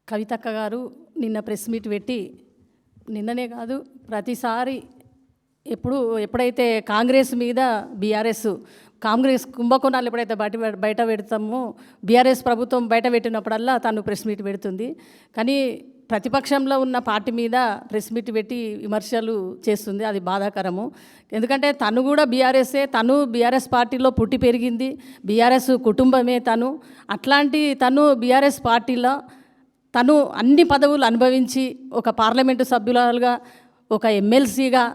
కవితక్క గారు నిన్న ప్రెస్ మీట్ పెట్టి, నిన్ననే కాదు ప్రతిసారి ఎప్పుడైతే కాంగ్రెస్ మీద కాంగ్రెస్ కుంభకోణాలు ఎప్పుడైతే బయట పెడతామో, బీఆర్ఎస్ ప్రభుత్వం బయట పెట్టినప్పుడల్లా తను ప్రెస్ మీట్ పెడుతుంది. కానీ ప్రతిపక్షంలో ఉన్న పార్టీ మీద ప్రెస్ మీట్ పెట్టి విమర్శలు చేస్తుంది. అది బాధాకరము. ఎందుకంటే తను కూడా తను బీఆర్ఎస్ పార్టీలో పుట్టి పెరిగింది, బీఆర్ఎస్ కుటుంబమే తను బీఆర్ఎస్ పార్టీలో తను అన్ని పదవులు అనుభవించి ఒక పార్లమెంటు సభ్యురాలుగా, ఒక ఎమ్మెల్సీగా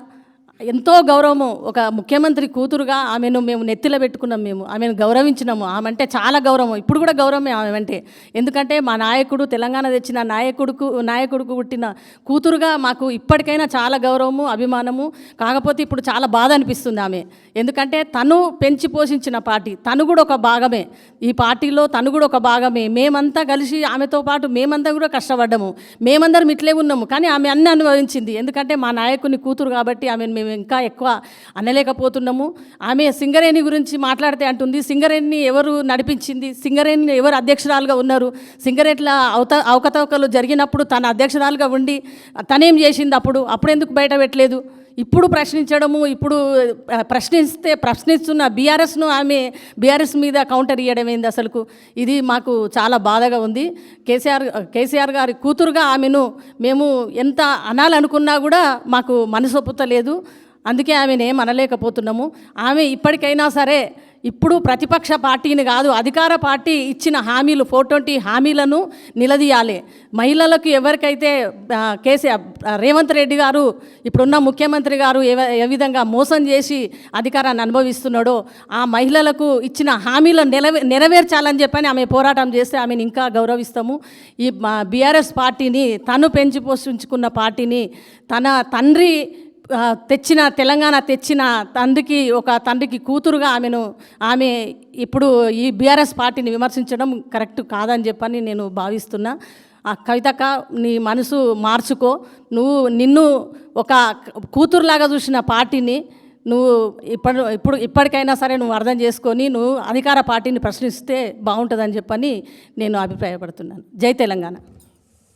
ఎంతో గౌరవము, ఒక ముఖ్యమంత్రి కూతురుగా ఆమెను మేము నెత్తిలో పెట్టుకున్నాం. ఆమెను గౌరవించినాము. ఆమె అంటే చాలా గౌరవం, ఇప్పుడు కూడా గౌరవమే ఆమె అంటే. ఎందుకంటే మా నాయకుడు, తెలంగాణ తెచ్చిన నాయకుడుకు పుట్టిన కూతురుగా మాకు ఇప్పటికైనా చాలా గౌరవము, అభిమానము. కాకపోతే ఇప్పుడు చాలా బాధ అనిపిస్తుంది ఆమె. ఎందుకంటే తను పెంచి పోషించిన పార్టీ, తను కూడా ఒక భాగమే, ఈ పార్టీలో తను కూడా ఒక భాగమే. మేమంతా కలిసి ఆమెతో పాటు మేమంతా కూడా కష్టపడ్డాము, మేమందరం ఇట్లే ఉన్నాము. కానీ ఆమె అన్నీ అనుభవించింది. ఎందుకంటే మా నాయకుని కూతురు కాబట్టి ఆమెను మేము ఇంకా ఎక్కువ అనలేకపోతున్నాము. ఆమె సింగరేణి గురించి మాట్లాడితే అంటుంది, సింగరేణిని ఎవరు నడిపించింది, సింగరేణిని ఎవరు అధ్యక్షురాలుగా ఉన్నారు, సింగరేట్ల అవకతవకలు జరిగినప్పుడు తన అధ్యక్షురాలుగా ఉండి తనేం చేసింది, అప్పుడు ఎందుకు బయట పెట్టలేదు? ఇప్పుడు ప్రశ్నించడము, ప్రశ్నిస్తున్న బీఆర్ఎస్ మీద కౌంటర్ ఇవ్వడం ఏంది అసలుకు? ఇది మాకు చాలా బాధగా ఉంది. కేసీఆర్ గారి కూతురుగా ఆమెను మేము ఎంత అనాలనుకున్నా కూడా మాకు మనసు ఒప్పుతలేదు. అందుకే ఆమెను ఏం అనలేకపోతున్నాము. ఆమె ఇప్పటికైనా సరే, ఇప్పుడు ప్రతిపక్ష పార్టీని కాదు, అధికార పార్టీ ఇచ్చిన హామీలు 420 హామీలను నిలదీయాలి. మహిళలకు ఎవరికైతే రేవంత్ రెడ్డి గారు, ఇప్పుడున్న ముఖ్యమంత్రి గారు ఏ విధంగా మోసం చేసి అధికారాన్ని అనుభవిస్తున్నాడో, ఆ మహిళలకు ఇచ్చిన హామీలను నెరవేర్చాలని చెప్పని ఆమె పోరాటం చేస్తే ఆమెను ఇంకా గౌరవిస్తాము. ఈ బీఆర్ఎస్ పార్టీని, తను పెంచి పోషించుకున్న పార్టీని, తన తండ్రి తెలంగాణ తెచ్చిన తండ్రికి కూతురుగా ఆమె ఇప్పుడు ఈ బీఆర్ఎస్ పార్టీని విమర్శించడం కరెక్ట్ కాదని చెప్పని నేను భావిస్తున్నా. కవితక్క, నీ మనసు మార్చుకో. నిన్ను ఒక కూతురులాగా చూసిన పార్టీని ఇప్పటికైనా సరే నువ్వు అర్థం చేసుకొని నువ్వు అధికార పార్టీని ప్రశ్నిస్తే బాగుంటుందని చెప్పని నేను అభిప్రాయపడుతున్నాను. జై తెలంగాణ.